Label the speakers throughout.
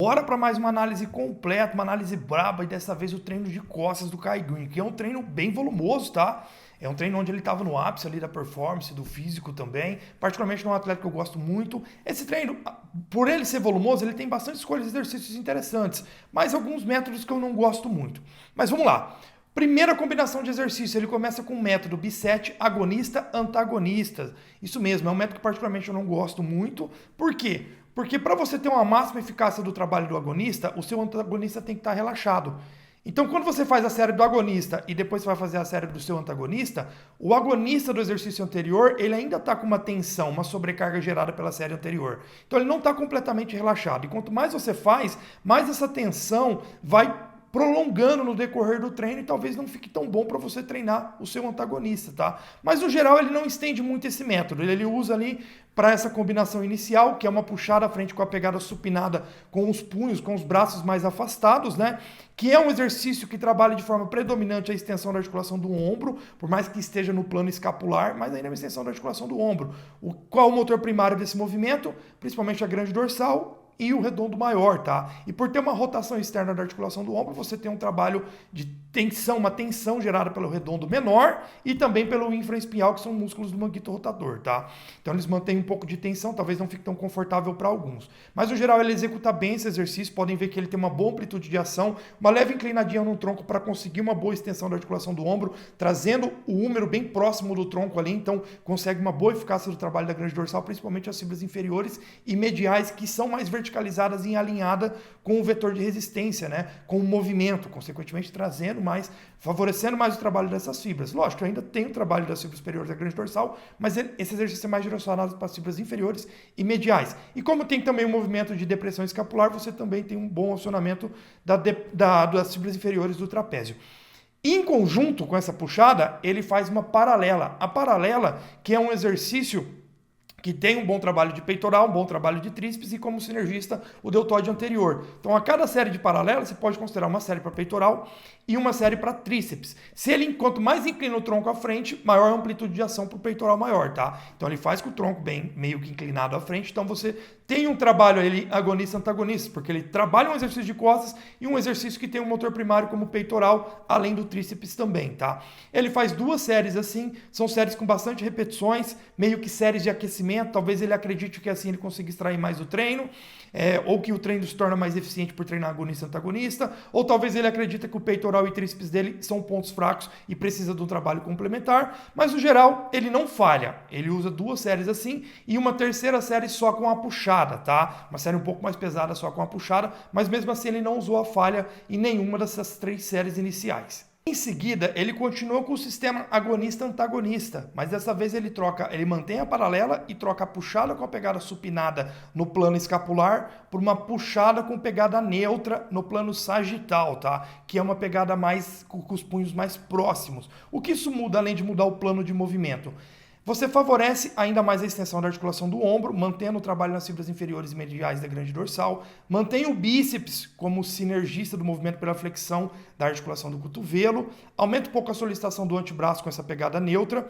Speaker 1: Bora para mais uma análise completa, uma análise braba, e dessa vez o treino de costas do Kai Greene, que é um treino bem volumoso, tá? É um treino onde ele estava no ápice ali da performance, do físico também, particularmente num atleta que eu gosto muito. Esse treino, por ele ser volumoso, ele tem bastante escolhas de exercícios interessantes, mas alguns métodos que eu não gosto muito. Mas vamos lá. Primeira combinação de exercício, ele começa com o método B7 agonista-antagonista. Isso mesmo, é um método que particularmente eu não gosto muito. Por quê? Porque para você ter uma máxima eficácia do trabalho do agonista, o seu antagonista tem que estar relaxado. Então, quando você faz a série do agonista e depois você vai fazer a série do seu antagonista, o agonista do exercício anterior, ele ainda está com uma tensão, uma sobrecarga gerada pela série anterior. Então, ele não está completamente relaxado. E quanto mais você faz, mais essa tensão vai prolongando no decorrer do treino e talvez não fique tão bom para você treinar o seu antagonista, tá? Mas no geral ele não estende muito esse método, ele usa ali para essa combinação inicial, que é uma puxada à frente com a pegada supinada com os punhos, com os braços mais afastados, né? Que é um exercício que trabalha de forma predominante a extensão da articulação do ombro, por mais que esteja no plano escapular, mas ainda é uma extensão da articulação do ombro. Qual é o motor primário desse movimento? Principalmente a grande dorsal e o redondo maior, tá? E por ter uma rotação externa da articulação do ombro, você tem um trabalho de tensão, uma tensão gerada pelo redondo menor e também pelo infraespinhal, que são músculos do manguito rotador, tá? Então eles mantêm um pouco de tensão, talvez não fique tão confortável para alguns. Mas no geral ele executa bem esse exercício, podem ver que ele tem uma boa amplitude de ação, uma leve inclinadinha no tronco para conseguir uma boa extensão da articulação do ombro, trazendo o húmero bem próximo do tronco ali, então consegue uma boa eficácia do trabalho da grande dorsal, principalmente as fibras inferiores e mediais, que são mais verticalizadas e alinhada com o vetor de resistência, né? Com o movimento, consequentemente trazendo mais, favorecendo mais o trabalho dessas fibras. Lógico, ainda tem o trabalho das fibras superiores da grande dorsal, mas esse exercício é mais direcionado para as fibras inferiores e mediais. E como tem também o movimento de depressão escapular, você também tem um bom acionamento das fibras inferiores do trapézio. Em conjunto com essa puxada, ele faz uma paralela. A paralela, que é um exercício que tem um bom trabalho de peitoral, um bom trabalho de tríceps e como sinergista o deltoide anterior. Então a cada série de paralelas você pode considerar uma série para peitoral e uma série para tríceps. Se ele, quanto mais inclina o tronco à frente, maior a amplitude de ação para o peitoral maior, tá? Então ele faz com o tronco bem meio que inclinado à frente, então você tem um trabalho ali agonista-antagonista, porque ele trabalha um exercício de costas e um exercício que tem um motor primário como peitoral, além do tríceps também, tá? Ele faz duas séries assim, são séries com bastante repetições, meio que séries de aquecimento, talvez ele acredite que assim ele consiga extrair mais do treino, ou que o treino se torna mais eficiente por treinar agonista-antagonista, ou talvez ele acredita que o peitoral e tríceps dele são pontos fracos e precisa de um trabalho complementar, mas no geral ele não falha, ele usa duas séries assim e uma terceira série só com a puxada, tá? Uma série um pouco mais pesada só com a puxada, mas mesmo assim ele não usou a falha em nenhuma dessas três séries iniciais. Em seguida, ele continua com o sistema agonista-antagonista, mas dessa vez ele mantém a paralela e troca a puxada com a pegada supinada no plano escapular por uma puxada com pegada neutra no plano sagital, tá? Que é uma pegada mais com os punhos mais próximos. O que isso muda, além de mudar o plano de movimento? Você favorece ainda mais a extensão da articulação do ombro, mantendo o trabalho nas fibras inferiores e mediais da grande dorsal, mantém o bíceps como sinergista do movimento pela flexão da articulação do cotovelo, aumenta um pouco a solicitação do antebraço com essa pegada neutra,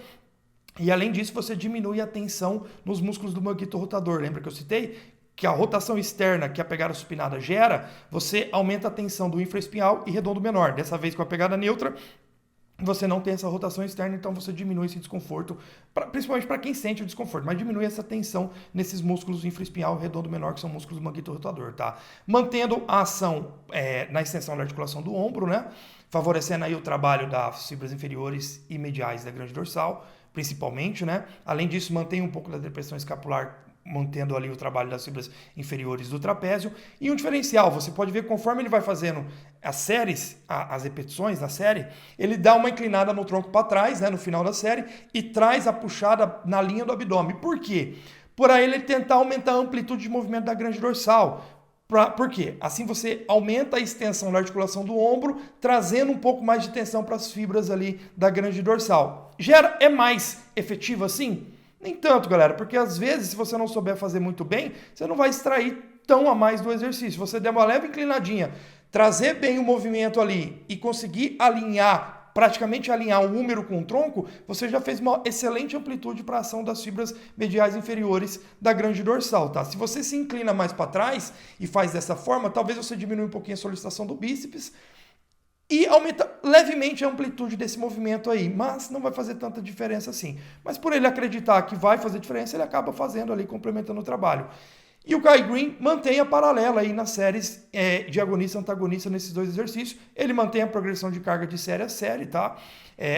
Speaker 1: e além disso você diminui a tensão nos músculos do manguito rotador. Lembra que eu citei? Que a rotação externa que a pegada supinada gera, você aumenta a tensão do infraespinhal e redondo menor. Dessa vez com a pegada neutra, você não tem essa rotação externa, então você diminui esse desconforto, principalmente para quem sente o desconforto, mas diminui essa tensão nesses músculos infraespinhal e redondo menor, que são músculos do manguito rotador, tá? Mantendo a ação na extensão da articulação do ombro, né? Favorecendo aí o trabalho das fibras inferiores e mediais da grande dorsal, principalmente, né? Além disso, mantém um pouco da depressão escapular, mantendo ali o trabalho das fibras inferiores do trapézio. E um diferencial, você pode ver conforme ele vai fazendo as séries, as repetições da série, ele dá uma inclinada no tronco para trás, né, no final da série, e traz a puxada na linha do abdômen. Por quê? Por aí ele tentar aumentar a amplitude de movimento da grande dorsal. Por quê? Assim você aumenta a extensão da articulação do ombro, trazendo um pouco mais de tensão para as fibras ali da grande dorsal. É mais efetivo assim? Nem tanto, galera, porque às vezes, se você não souber fazer muito bem, você não vai extrair tão a mais do exercício. Se você der uma leve inclinadinha, trazer bem o movimento ali e conseguir alinhar praticamente alinhar o húmero com o tronco, você já fez uma excelente amplitude para a ação das fibras mediais inferiores da grande dorsal, tá? Se você se inclina mais para trás e faz dessa forma, talvez você diminua um pouquinho a solicitação do bíceps e aumenta levemente a amplitude desse movimento aí, mas não vai fazer tanta diferença assim. Mas por ele acreditar que vai fazer diferença, ele acaba fazendo ali, complementando o trabalho. E o Kai Greene mantém a paralela aí nas séries de agonista e antagonista nesses dois exercícios. Ele mantém a progressão de carga de série a série, tá?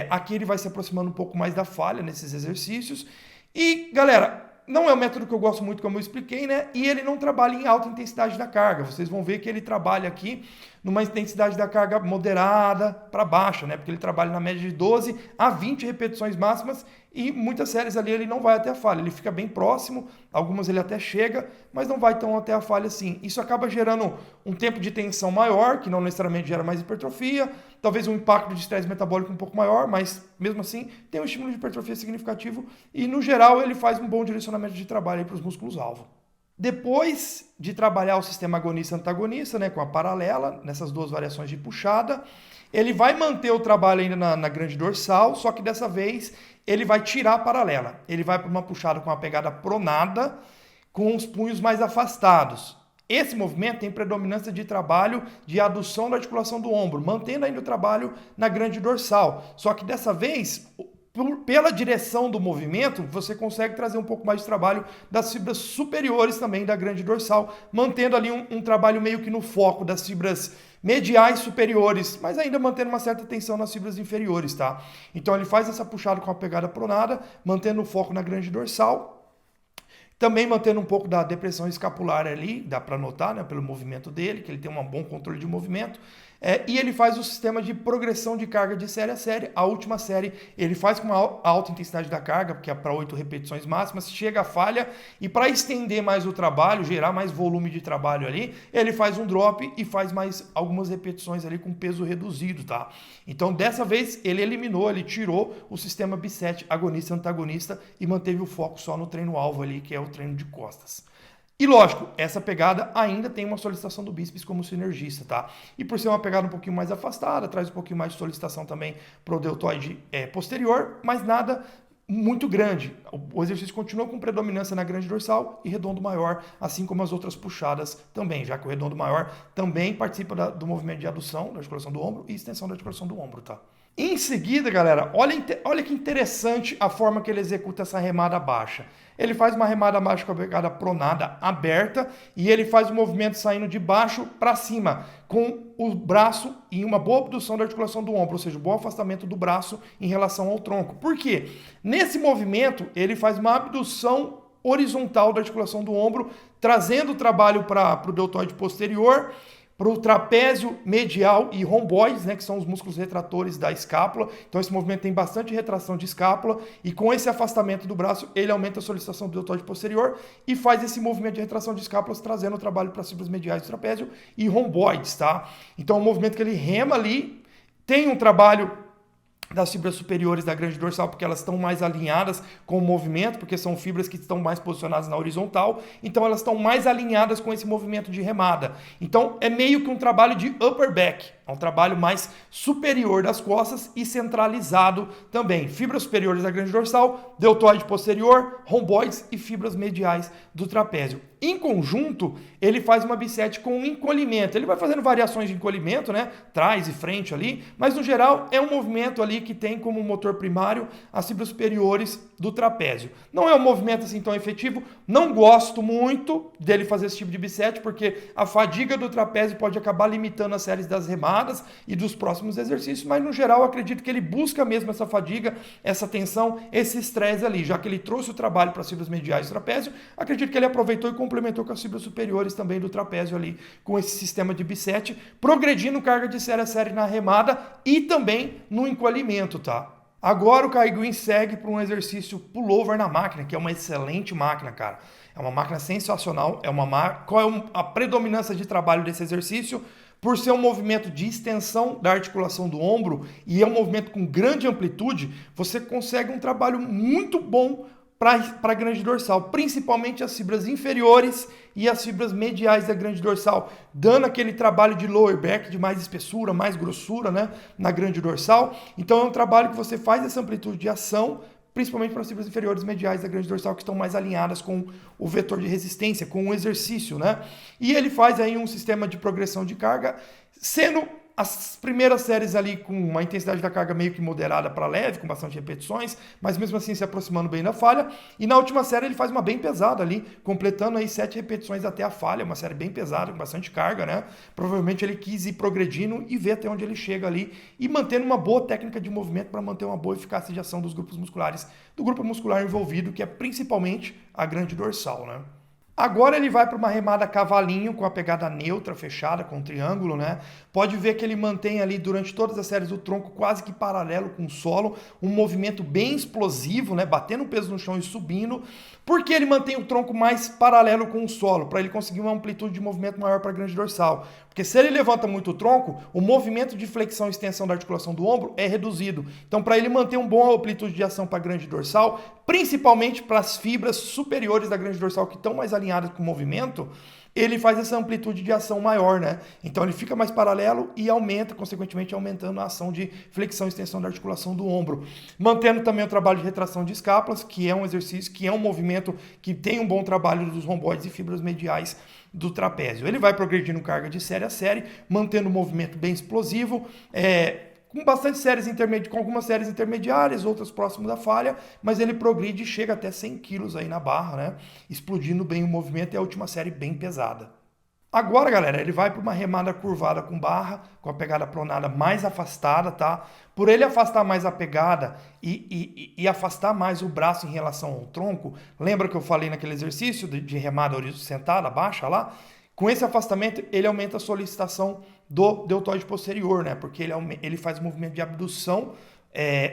Speaker 1: Aqui ele vai se aproximando um pouco mais da falha nesses exercícios. E, galera, não é um método que eu gosto muito, como eu expliquei, né? E ele não trabalha em alta intensidade da carga. Vocês vão ver que ele trabalha aqui numa intensidade da carga moderada para baixa, né? Porque ele trabalha na média de 12 a 20 repetições máximas e muitas séries ali ele não vai até a falha. Ele fica bem próximo, algumas ele até chega, mas não vai tão até a falha assim. Isso acaba gerando um tempo de tensão maior, que não necessariamente gera mais hipertrofia, talvez um impacto de estresse metabólico um pouco maior, mas mesmo assim tem um estímulo de hipertrofia significativo e no geral ele faz um bom direcionamento de trabalho para os músculos-alvo. Depois de trabalhar o sistema agonista-antagonista, né, com a paralela, nessas duas variações de puxada, ele vai manter o trabalho ainda na grande dorsal, só que dessa vez ele vai tirar a paralela. Ele vai para uma puxada com uma pegada pronada, com os punhos mais afastados. Esse movimento tem predominância de trabalho de adução da articulação do ombro, mantendo ainda o trabalho na grande dorsal. Só que dessa vez, pela direção do movimento, você consegue trazer um pouco mais de trabalho das fibras superiores também da grande dorsal, mantendo ali um trabalho meio que no foco das fibras mediais superiores, mas ainda mantendo uma certa tensão nas fibras inferiores, tá? Então ele faz essa puxada com a pegada pronada, mantendo o foco na grande dorsal, também mantendo um pouco da depressão escapular ali, dá para notar, né, pelo movimento dele, que ele tem um bom controle de movimento. E ele faz o sistema de progressão de carga de série a série. A última série ele faz com uma alta intensidade da carga, porque é para 8 repetições máximas, chega a falha, e para estender mais o trabalho, gerar mais volume de trabalho ali, ele faz um drop e faz mais algumas repetições ali com peso reduzido, tá? Então dessa vez ele tirou o sistema bisete agonista-antagonista e manteve o foco só no treino-alvo ali, que é o treino de costas. E lógico, essa pegada ainda tem uma solicitação do bíceps como sinergista, tá? E por ser uma pegada um pouquinho mais afastada, traz um pouquinho mais de solicitação também para o deltoide posterior, mas nada muito grande. O exercício continua com predominância na grande dorsal e redondo maior, assim como as outras puxadas também, já que o redondo maior também participa do movimento de adução da articulação do ombro e extensão da articulação do ombro, tá? Em seguida, galera, olha que interessante a forma que ele executa essa remada baixa. Ele faz uma remada baixa com a pegada pronada aberta e ele faz o movimento saindo de baixo para cima, com o braço em uma boa abdução da articulação do ombro, ou seja, um bom afastamento do braço em relação ao tronco. Por quê? Nesse movimento, ele faz uma abdução horizontal da articulação do ombro, trazendo o trabalho para o deltoide posterior, para o trapézio medial e romboides, né, que são os músculos retratores da escápula. Então esse movimento tem bastante retração de escápula e com esse afastamento do braço, ele aumenta a solicitação do deltoide posterior e faz esse movimento de retração de escápulas, trazendo o trabalho para as fibras mediais do trapézio e romboides, tá? Então é um movimento que ele rema ali, tem um trabalho das fibras superiores da grande dorsal, porque elas estão mais alinhadas com o movimento, porque são fibras que estão mais posicionadas na horizontal, então elas estão mais alinhadas com esse movimento de remada. Então é meio que um trabalho de upper back, é um trabalho mais superior das costas e centralizado também. Fibras superiores da grande dorsal, deltoide posterior, romboides e fibras mediais do trapézio. Em conjunto, ele faz uma bisete com um encolhimento. Ele vai fazendo variações de encolhimento, né? Trás e frente ali, mas no geral é um movimento ali que tem como motor primário as fibras superiores do trapézio. Não é um movimento assim tão efetivo, não gosto muito dele fazer esse tipo de bisete, porque a fadiga do trapézio pode acabar limitando as séries das remadas e dos próximos exercícios, mas no geral acredito que ele busca mesmo essa fadiga, essa tensão, esse estresse ali, já que ele trouxe o trabalho para as fibras mediais do trapézio, acredito que ele aproveitou e complementou com as fibras superiores também do trapézio ali, com esse sistema de bisete, progredindo carga de série a série na remada e também no encolhimento, tá? Agora o Kai Greene segue para um exercício pullover na máquina, que é uma excelente máquina, cara. É uma máquina sensacional, qual é a predominância de trabalho desse exercício? Por ser um movimento de extensão da articulação do ombro e é um movimento com grande amplitude, você consegue um trabalho muito bom para a grande dorsal, principalmente as fibras inferiores e as fibras mediais da grande dorsal, dando aquele trabalho de lower back, de mais espessura, mais grossura, né, na grande dorsal. Então é um trabalho que você faz essa amplitude de ação, principalmente para as fibras inferiores e mediais da grande dorsal, que estão mais alinhadas com o vetor de resistência, com o exercício, né? E ele faz aí um sistema de progressão de carga, sendo as primeiras séries ali com uma intensidade da carga meio que moderada para leve, com bastante repetições, mas mesmo assim se aproximando bem da falha. E na última série ele faz uma bem pesada ali, completando aí 7 repetições até a falha, uma série bem pesada, com bastante carga, né? Provavelmente ele quis ir progredindo e ver até onde ele chega ali e mantendo uma boa técnica de movimento para manter uma boa eficácia de ação dos grupos musculares, do grupo muscular envolvido, que é principalmente a grande dorsal, né? Agora ele vai para uma remada cavalinho com a pegada neutra, fechada, com um triângulo, né? Pode ver que ele mantém ali durante todas as séries do tronco quase que paralelo com o solo, um movimento bem explosivo, né? Batendo o peso no chão e subindo. Por que ele mantém o tronco mais paralelo com o solo? Para ele conseguir uma amplitude de movimento maior para a grande dorsal. Porque se ele levanta muito o tronco, o movimento de flexão e extensão da articulação do ombro é reduzido. Então, para ele manter uma boa amplitude de ação para a grande dorsal, principalmente para as fibras superiores da grande dorsal que estão mais alinhadas com o movimento, ele faz essa amplitude de ação maior, né? Então ele fica mais paralelo e aumenta, consequentemente aumentando a ação de flexão e extensão da articulação do ombro. Mantendo também o trabalho de retração de escápulas, que é um exercício, que é um movimento que tem um bom trabalho dos romboides e fibras mediais do trapézio. Ele vai progredindo carga de série a série, mantendo o movimento bem explosivo, com bastante séries com algumas séries intermediárias, outras próximas da falha, mas ele progride e chega até 100 quilos aí na barra, né? Explodindo bem o movimento e a última série bem pesada. Agora, galera, ele vai para uma remada curvada com barra, com a pegada pronada mais afastada, tá? Por ele afastar mais a pegada e afastar mais o braço em relação ao tronco, lembra que eu falei naquele exercício de remada sentada, baixa lá? Com esse afastamento, ele aumenta a solicitação do deltoide posterior, né? Porque ele faz movimento de abdução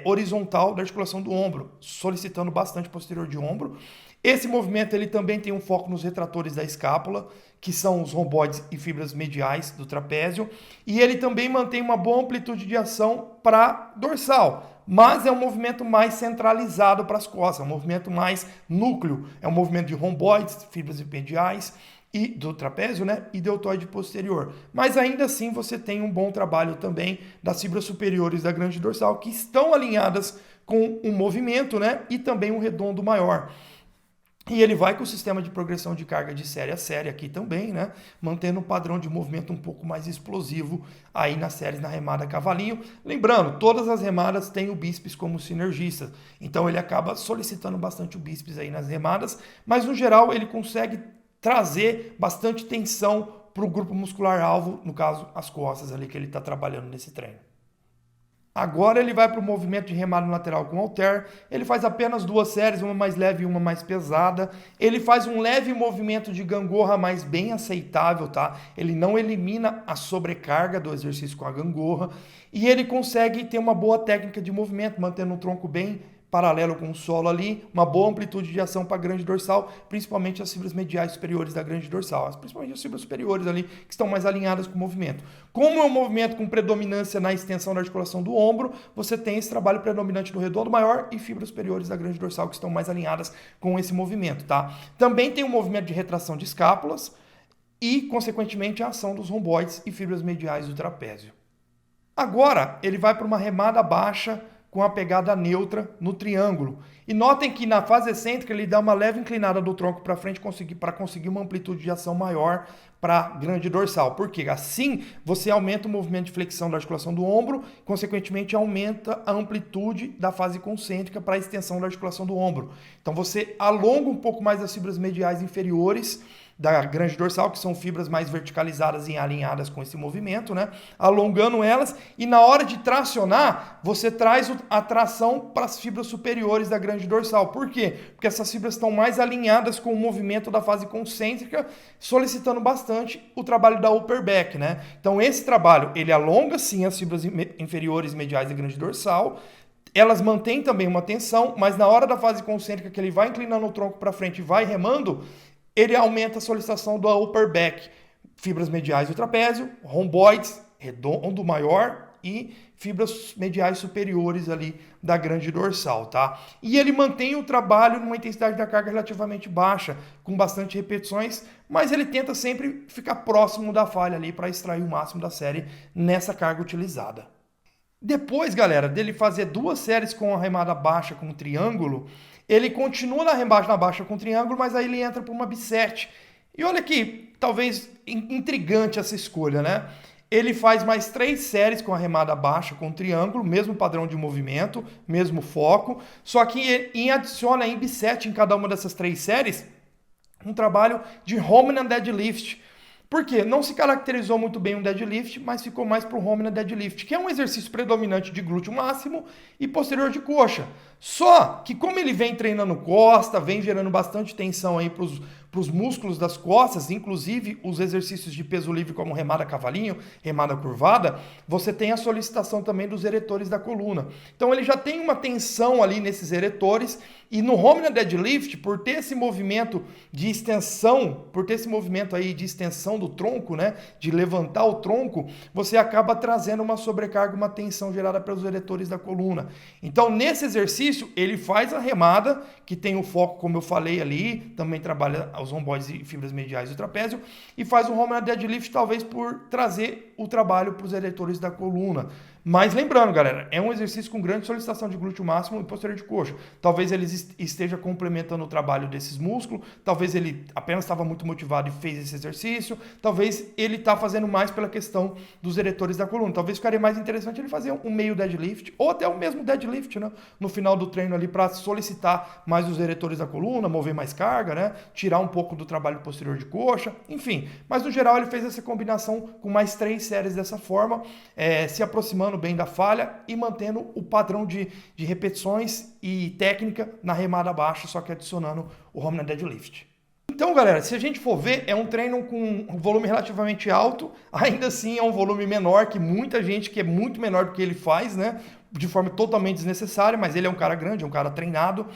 Speaker 1: horizontal da articulação do ombro, solicitando bastante posterior de ombro. Esse movimento ele também tem um foco nos retratores da escápula, que são os romboides e fibras mediais do trapézio, e ele também mantém uma boa amplitude de ação para dorsal, mas é um movimento mais centralizado para as costas, é um movimento mais núcleo, é um movimento de romboides, fibras mediais e do trapézio, né, e deltoide posterior. Mas ainda assim você tem um bom trabalho também das fibras superiores da grande dorsal, que estão alinhadas com um movimento, né, e também um redondo maior. E ele vai com o sistema de progressão de carga de série a série aqui também, né? Mantendo um padrão de movimento um pouco mais explosivo aí nas séries na remada cavalinho. Lembrando, todas as remadas têm o bíceps como sinergista. Então ele acaba solicitando bastante o bíceps aí nas remadas. Mas no geral ele consegue trazer bastante tensão para o grupo muscular alvo, no caso as costas ali que ele está trabalhando nesse treino. Agora ele vai para o movimento de remada lateral com halter, ele faz apenas 2 séries, uma mais leve e uma mais pesada. Ele faz um leve movimento de gangorra, mas bem aceitável, tá? Ele não elimina a sobrecarga do exercício com a gangorra. E ele consegue ter uma boa técnica de movimento, mantendo o tronco bem paralelo com o solo ali, uma boa amplitude de ação para a grande dorsal, principalmente as fibras mediais superiores da grande dorsal, principalmente as fibras superiores ali, que estão mais alinhadas com o movimento. Como é um movimento com predominância na extensão da articulação do ombro, você tem esse trabalho predominante do redondo maior e fibras superiores da grande dorsal que estão mais alinhadas com esse movimento, tá? Também tem um movimento de retração de escápulas e, consequentemente, a ação dos romboides e fibras mediais do trapézio. Agora, ele vai para uma remada baixa com a pegada neutra no triângulo. E notem que na fase excêntrica ele dá uma leve inclinada do tronco para frente para conseguir uma amplitude de ação maior para a grande dorsal. Por quê? Assim você aumenta o movimento de flexão da articulação do ombro, consequentemente aumenta a amplitude da fase concêntrica para a extensão da articulação do ombro. Então você alonga um pouco mais as fibras mediais inferiores da grande dorsal, que são fibras mais verticalizadas e alinhadas com esse movimento, né? Alongando elas, e na hora de tracionar, você traz a tração para as fibras superiores da grande dorsal. Por quê? Porque essas fibras estão mais alinhadas com o movimento da fase concêntrica, solicitando bastante o trabalho da upper back, né? Então esse trabalho, ele alonga sim as fibras inferiores e mediais da grande dorsal, elas mantêm também uma tensão, mas na hora da fase concêntrica que ele vai inclinando o tronco para frente e vai remando, ele aumenta a solicitação do upper back, fibras mediais do trapézio, romboides, redondo maior e fibras mediais superiores ali da grande dorsal, tá? E ele mantém o trabalho numa intensidade da carga relativamente baixa, com bastante repetições, mas ele tenta sempre ficar próximo da falha ali para extrair o máximo da série nessa carga utilizada. Depois, galera, dele fazer 2 séries com a remada baixa com triângulo, ele continua na baixa com triângulo, mas aí ele entra para uma bisete. E olha aqui, talvez intrigante essa escolha, né? Ele faz mais 3 séries com a remada baixa com triângulo, mesmo padrão de movimento, mesmo foco, só que ele adiciona em bisete em cada uma dessas 3 séries um trabalho de Homina Deadlift. Por quê? Não se caracterizou muito bem um deadlift, mas ficou mais para o Homina Deadlift, que é um exercício predominante de glúteo máximo e posterior de coxa. Só que como ele vem treinando costa, vem gerando bastante tensão aí para os músculos das costas, inclusive os exercícios de peso livre como remada cavalinho, remada curvada, você tem a solicitação também dos eretores da coluna. Então ele já tem uma tensão ali nesses eretores e no Homina Deadlift, por ter esse movimento de extensão, por ter esse movimento aí de extensão do tronco, né, de levantar o tronco, você acaba trazendo uma sobrecarga, uma tensão gerada pelos eretores da coluna. Então nesse exercício ele faz a remada, que tem o foco, como eu falei ali, também trabalha os romboides e fibras mediais do trapézio, e faz o Homina Deadlift talvez por trazer o trabalho para os eretores da coluna. Mas lembrando, galera, é um exercício com grande solicitação de glúteo máximo e posterior de coxa. Talvez ele esteja complementando o trabalho desses músculos, talvez ele apenas estava muito motivado e fez esse exercício, talvez ele está fazendo mais pela questão dos eretores da coluna. Talvez ficaria mais interessante ele fazer um meio deadlift, ou até o mesmo deadlift, né, no final do treino ali, para solicitar mais os eretores da coluna, mover mais carga, né, tirar um pouco do trabalho posterior de coxa, enfim. Mas no geral ele fez essa combinação com mais 3 séries dessa forma, se aproximando bem da falha e mantendo o padrão de repetições e técnica na remada baixa, só que adicionando o Homina Deadlift. Então, galera, se a gente for ver, é um treino com um volume relativamente alto, ainda assim é um volume menor que muita gente que é muito menor do que ele faz, né? De forma totalmente desnecessária, mas ele é um cara grande, é um cara treinado.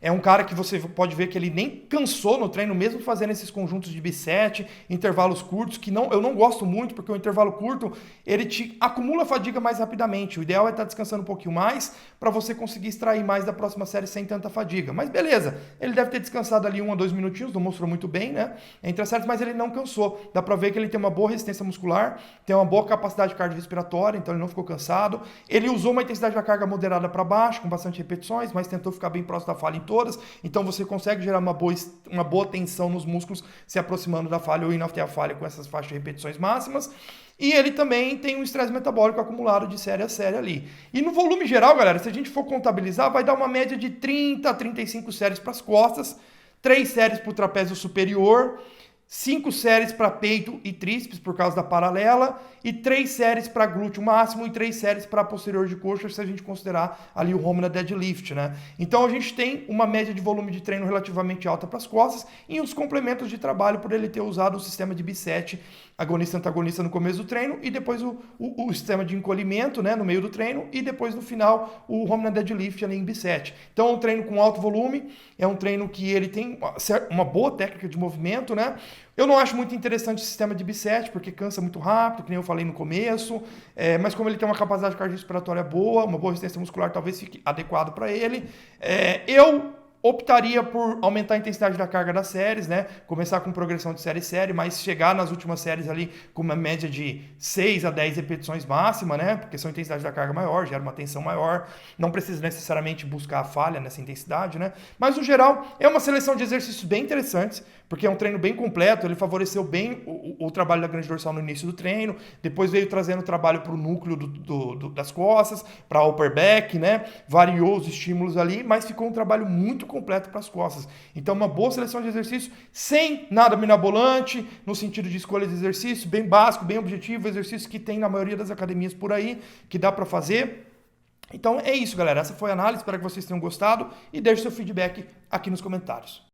Speaker 1: É um cara que você pode ver que ele nem cansou no treino, mesmo fazendo esses conjuntos de bisete, intervalos curtos, que eu não gosto muito, porque o intervalo curto, ele te acumula fadiga mais rapidamente. O ideal é estar descansando um pouquinho mais, para você conseguir extrair mais da próxima série sem tanta fadiga. Mas beleza, ele deve ter descansado ali 1 a 2 minutinhos, não mostrou muito bem, né? Entre as séries, mas ele não cansou. Dá para ver que ele tem uma boa resistência muscular, tem uma boa capacidade cardiorrespiratória, então ele não ficou cansado. Ele usou uma intensidade da carga moderada para baixo, com bastante repetições, mas tentou ficar bem próximo da falha em todas, então você consegue gerar uma boa tensão nos músculos se aproximando da falha ou indo até a falha com essas faixas de repetições máximas. E ele também tem um estresse metabólico acumulado de série a série ali. E no volume geral, galera, se a gente for contabilizar, vai dar uma média de 30 a 35 séries para as costas, 3 séries para o trapézio superior, 5 séries para peito e tríceps por causa da paralela e 3 séries para glúteo máximo e 3 séries para posterior de coxa, se a gente considerar ali o Homina Deadlift, né? Então a gente tem uma média de volume de treino relativamente alta para as costas e os complementos de trabalho por ele ter usado o sistema de bisete agonista-antagonista no começo do treino e depois o sistema de encolhimento, né, no meio do treino e depois no final o Homina Deadlift ali em bisete. Então é um treino com alto volume, é um treino que ele tem uma boa técnica de movimento, né? Eu não acho muito interessante o sistema de bisete, porque cansa muito rápido, que nem eu falei no começo, mas como ele tem uma capacidade cardiorrespiratória boa, uma boa resistência muscular, talvez fique adequado para ele. Eu optaria por aumentar a intensidade da carga das séries, né? Começar com progressão de série, mas chegar nas últimas séries ali com uma média de 6 a 10 repetições máxima, né? Porque são intensidade da carga maior, gera uma tensão maior. Não precisa necessariamente buscar a falha nessa intensidade, né? Mas, no geral, é uma seleção de exercícios bem interessantes, porque é um treino bem completo, ele favoreceu bem o trabalho da grande dorsal no início do treino, depois veio trazendo trabalho para o núcleo das costas, para upper back, né? Variou os estímulos ali, mas ficou um trabalho muito completo para as costas. Então, uma boa seleção de exercícios, sem nada mirabolante, no sentido de escolha de exercício, bem básico, bem objetivo, exercício que tem na maioria das academias por aí, que dá para fazer. Então, é isso, galera. Essa foi a análise, espero que vocês tenham gostado e deixe seu feedback aqui nos comentários.